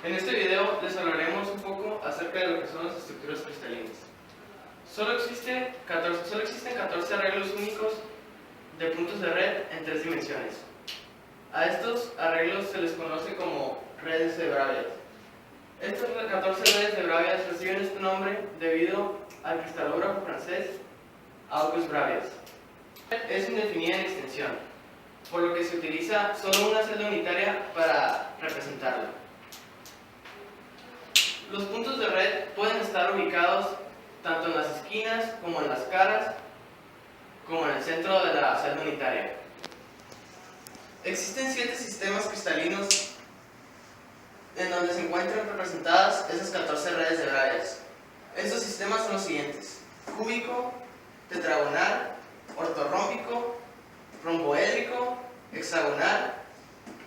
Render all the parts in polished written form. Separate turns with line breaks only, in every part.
En este video les hablaremos un poco acerca de lo que son las estructuras cristalinas. Solo existen 14 arreglos únicos de puntos de red en 3 dimensiones. A estos arreglos se les conoce como redes de Bravais. Estas 14 redes de Bravais reciben este nombre debido al cristalógrafo francés Auguste Bravais. Es indefinida en extensión, por lo que se utiliza solo una celda unitaria para representarla. Los puntos de red pueden estar ubicados tanto en las esquinas como en las caras, como en el centro de la celda unitaria. Existen 7 sistemas cristalinos en donde se encuentran representadas esas 14 redes de Bravais. Estos sistemas son los siguientes: cúbico, tetragonal, ortorrómbico, romboédrico, hexagonal,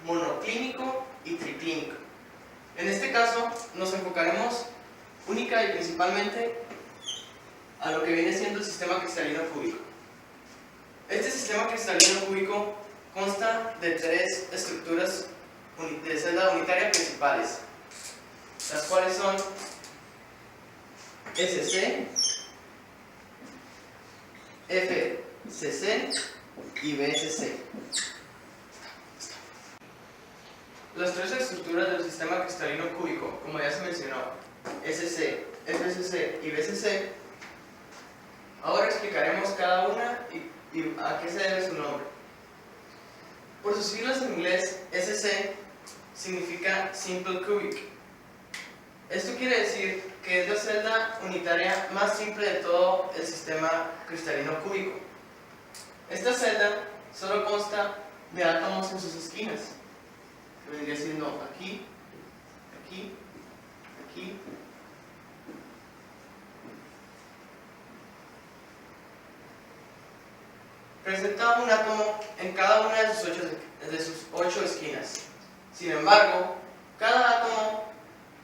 monoclínico y triclínico. En este caso nos enfocaremos única y principalmente a lo que viene siendo el sistema cristalino cúbico. Este sistema cristalino cúbico consta de 3 estructuras de celda unitaria principales, las cuales son SC, FCC y BSC. Las 3 estructuras del sistema cristalino cúbico, como ya se mencionó, SC, FCC y BSC, ahora explicaremos cada una y a qué se debe su nombre. Por sus siglas en inglés, SC significa Simple Cubic. Esto quiere decir que es la celda unitaria más simple de todo el sistema cristalino cúbico. Esta celda solo consta de átomos en sus esquinas, que vendría siendo aquí, aquí, aquí. Presenta un átomo en cada una de sus 8 esquinas. Sin embargo, cada átomo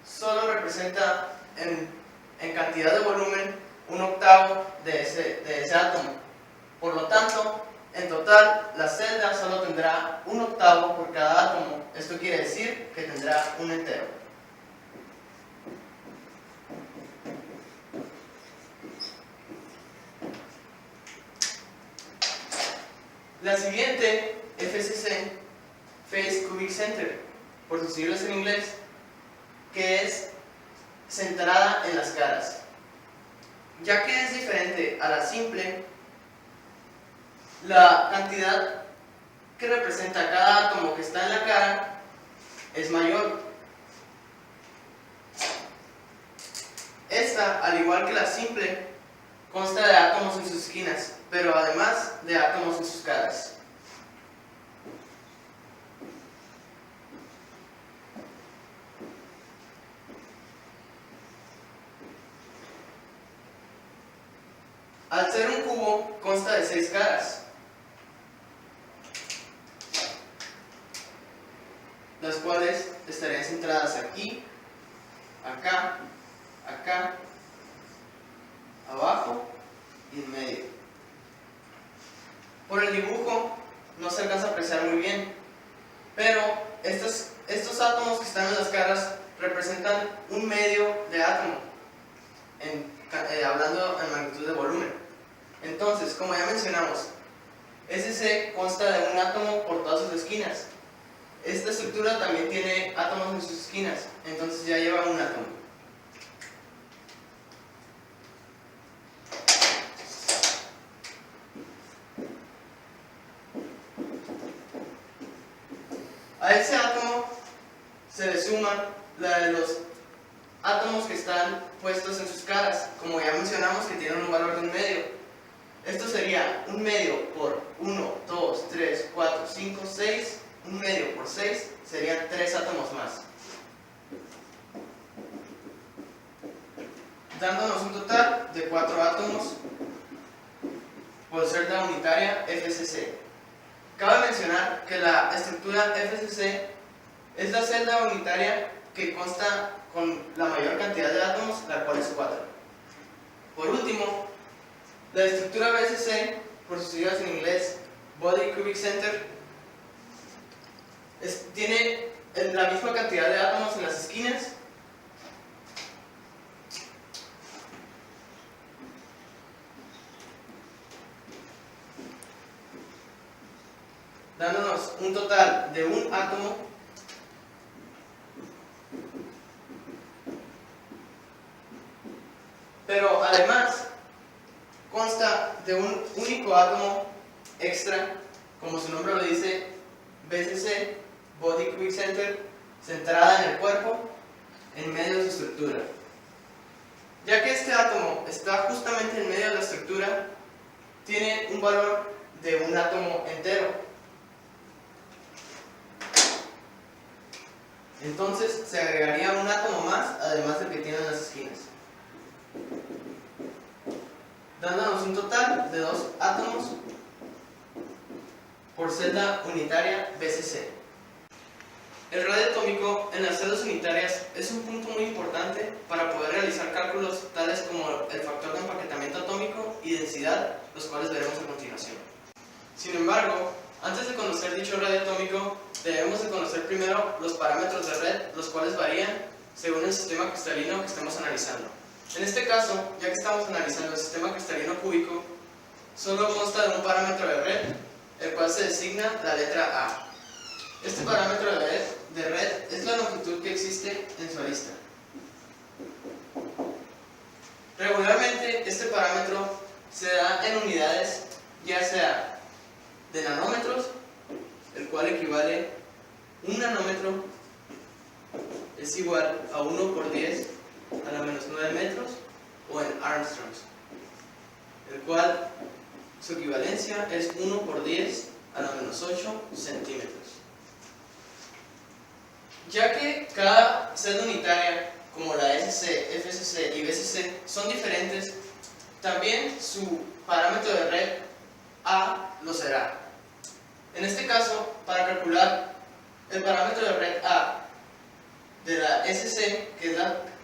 solo representa en cantidad de volumen un octavo de ese átomo. Por lo tanto, en total, la celda solo tendrá un octavo por cada átomo. Esto quiere decir que tendrá un entero. La siguiente, FCC, Phase Cubic Center, por sus siglas en inglés, que es centrada en las caras. Ya que es diferente a la simple, la cantidad que representa cada átomo que está en la cara es mayor. Esta, al igual que la simple, consta de átomos en sus esquinas, pero además de átomos en sus caras. Al ser un cubo, consta de 6 caras, las cuales estarían centradas aquí, acá, acá, abajo y en medio. Por el dibujo no se alcanza a apreciar muy bien, pero estos átomos que están en las caras representan un medio de átomo, hablando en magnitud de volumen. Entonces, como ya mencionamos, SC consta de un átomo por todas sus esquinas. Esta estructura también tiene átomos en sus esquinas, entonces ya lleva un átomo. A ese átomo se le suma la de los átomos que están puestos en sus caras, como ya mencionamos, que tienen un valor de un medio. Esto sería un medio por 1, 2, 3, 4, 5, 6. Un medio por 6 serían 3 átomos más, dándonos un total de 4 átomos por celda unitaria FCC. Cabe mencionar que la estructura FCC es la celda unitaria que consta con la mayor cantidad de átomos, la cual es 4. Por último, la estructura BSC, por sus siglas en inglés, Body Cubic Center, tiene la misma cantidad de átomos en las esquinas, dándonos un total de un átomo pero además consta de un único átomo extra, como su nombre lo dice, BCC, Body Quick Center, centrada en el cuerpo, en medio de su estructura. Ya que este átomo está justamente en medio de la estructura, tiene un valor de un átomo entero. Entonces se agregaría un átomo más, además del que tiene en las esquinas, dándonos un total de 2 átomos por celda unitaria BCC. El radio atómico en las celdas unitarias es un punto muy importante para poder realizar cálculos tales como el factor de empaquetamiento atómico y densidad, los cuales veremos a continuación. Sin embargo, antes de conocer dicho radio atómico, debemos de conocer primero los parámetros de red, los cuales varían según el sistema cristalino que estemos analizando. En este caso, ya que estamos analizando el sistema cristalino cúbico, solo consta de un parámetro de red, el cual se designa la letra A. Este parámetro de red es la longitud que existe en su arista. Regularmente, este parámetro se da en unidades, ya sea de nanómetros, el cual equivale un nanómetro es igual a 1 por 10 a la menos 9 metros, o en Armstrongs, el cual su equivalencia es 1 por 10 a la menos 8 centímetros. Ya que cada celda unitaria, como la SC, FCC y BCC, son diferentes, también su parámetro de red A lo será. En este caso, para calcular el parámetro de red A de la SC, que es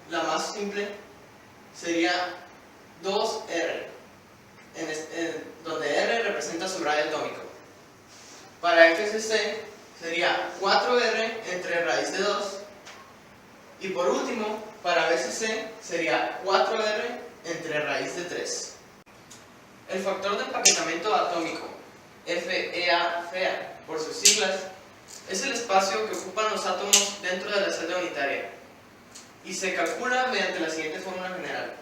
la más simple, sería 2R, donde R representa su radio atómico. Para FCC sería 4R entre raíz de 2, y por último, para BCC sería 4R entre raíz de 3. El factor de empaquetamiento atómico, FeA, por sus siglas, es el espacio que ocupan los átomos dentro de la celda unitaria y se calcula mediante la siguiente fórmula general.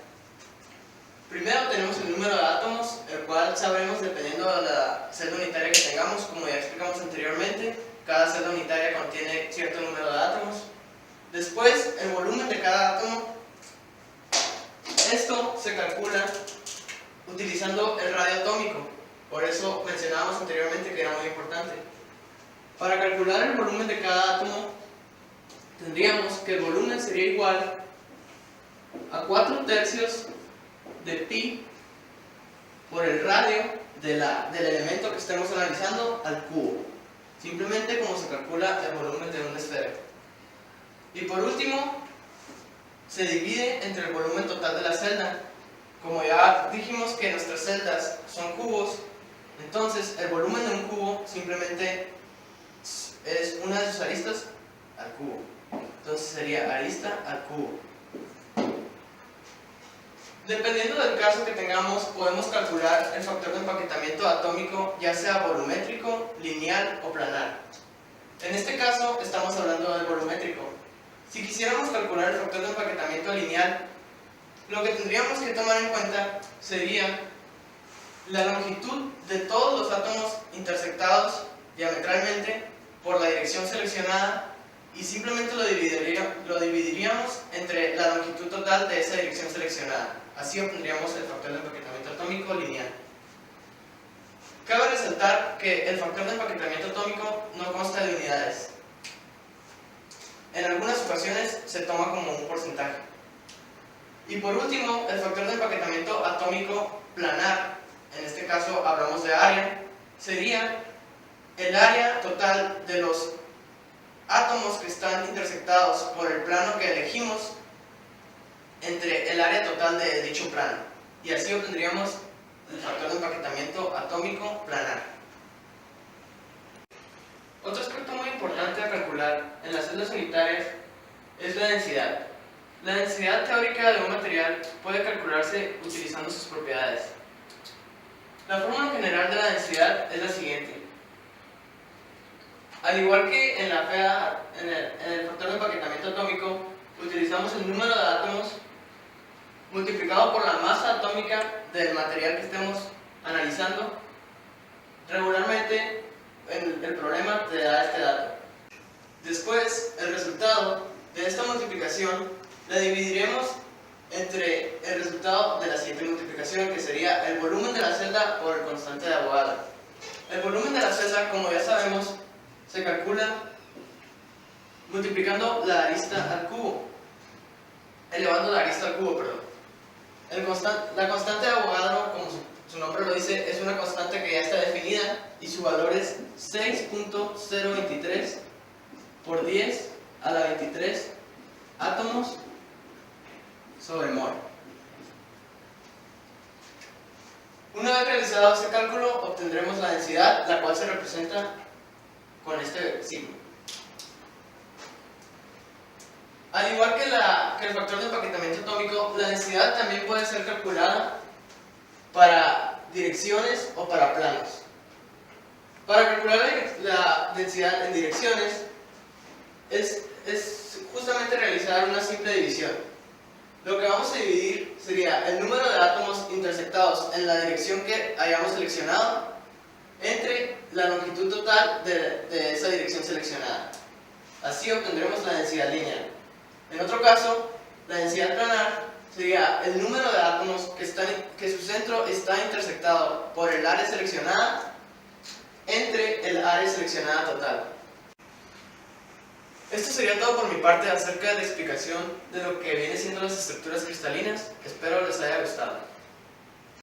Primero tenemos el número de átomos, el cual sabremos dependiendo de la celda unitaria que tengamos, como ya explicamos anteriormente. Cada celda unitaria contiene cierto número de átomos. Después, el volumen de cada átomo. Esto se calcula utilizando el radio atómico, por eso mencionábamos anteriormente que era muy importante. Para calcular el volumen de cada átomo, tendríamos que el volumen sería igual a 4/3 de pi por el radio del elemento que estemos analizando al cubo, simplemente como se calcula el volumen de una esfera. Y por último, se divide entre el volumen total de la celda. Como ya dijimos que nuestras celdas son cubos, entonces el volumen de un cubo simplemente es una de sus aristas al cubo. Entonces sería arista al cubo. Dependiendo del caso que tengamos, podemos calcular el factor de empaquetamiento atómico, ya sea volumétrico, lineal o planar. En este caso estamos hablando del volumétrico. Si quisiéramos calcular el factor de empaquetamiento lineal, lo que tendríamos que tomar en cuenta sería la longitud de todos los átomos intersectados diametralmente por la dirección seleccionada, y simplemente lo dividiríamos entre la longitud total de esa dirección seleccionada. Así obtendríamos el factor de empaquetamiento atómico lineal. Cabe resaltar que el factor de empaquetamiento atómico no consta de unidades. En algunas ocasiones se toma como un porcentaje. Y por último, el factor de empaquetamiento atómico planar, en este caso hablamos de área, sería el área total de los átomos que están intersectados por el plano que elegimos entre el área total de dicho plano, y así obtendríamos el factor de empaquetamiento atómico planar. Otro aspecto muy importante a calcular en las celdas es la densidad. La densidad teórica de un material puede calcularse utilizando sus propiedades. La fórmula general de la densidad es la siguiente. Al igual que en la FEA, en el factor de empaquetamiento atómico, utilizamos el número de átomos multiplicado por la masa atómica del material que estemos analizando. Regularmente, el problema te da este dato. Después, el resultado de esta multiplicación la dividiremos entre el resultado de la siguiente multiplicación, que sería el volumen de la celda por el constante de Avogadro. El volumen de la celda, como ya sabemos, se calcula multiplicando la arista al cubo, elevando la arista al cubo, perdón. La constante de Avogadro, como su nombre lo dice, es una constante que ya está definida y su valor es 6.023 por 10 a la 23 átomos sobre mol. Una vez realizado este cálculo, obtendremos la densidad, la cual se representa con este signo. Al igual que el factor de empaquetamiento atómico, la densidad también puede ser calculada para direcciones o para planos. Para calcular la densidad en direcciones es justamente realizar una simple división. Lo que vamos a dividir sería el número de átomos intersectados en la dirección que hayamos seleccionado entre la longitud total de esa dirección seleccionada. Así obtendremos la densidad lineal. En otro caso, la densidad planar sería el número de átomos que su centro está intersectado por el área seleccionada entre el área seleccionada total. Esto sería todo por mi parte acerca de la explicación de lo que viene siendo las estructuras cristalinas. Espero les haya gustado.